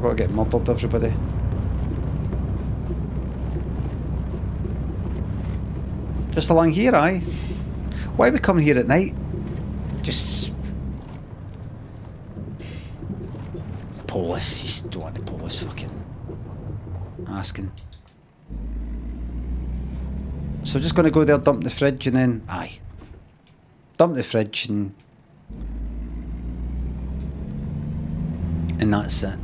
got to get murdered, everybody. Just along here, aye? Why are we coming here at night? Just... Police. You just don't want the police fucking... asking. So just going to go there, dump the fridge and then... Aye. Dump the fridge and that's it.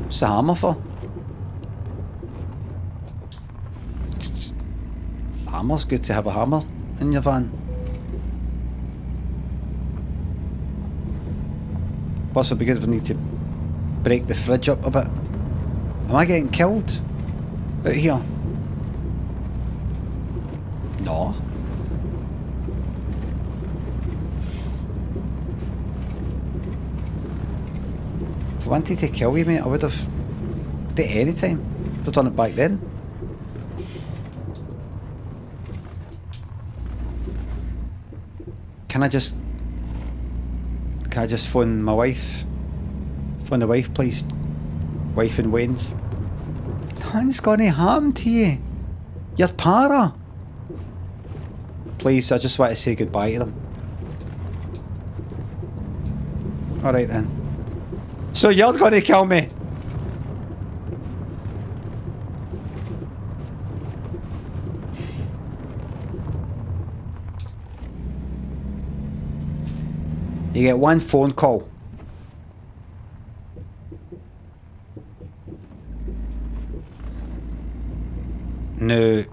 What's the hammer for? Hammer's good to have a hammer in your van. Plus it'd be good if we need to break the fridge up a bit. Am I getting killed out here? No. If I wanted to kill you, mate, I would have done it any time. Would have done it back then. Can I just phone my wife? Phone the wife, please. Wife in Wayne's. Nothing's gonna happen to you. You're para. Please, I just want to say goodbye to them. Alright then. So you're gonna kill me? You get one phone call. No.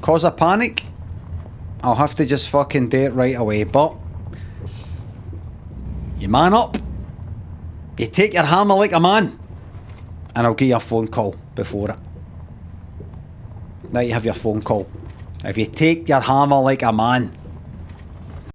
Cause a panic? I'll have to just fucking do it right away, but you man up. You take your hammer like a man. And I'll give you a phone call before it. Now you have your phone call. If you take your hammer like a man.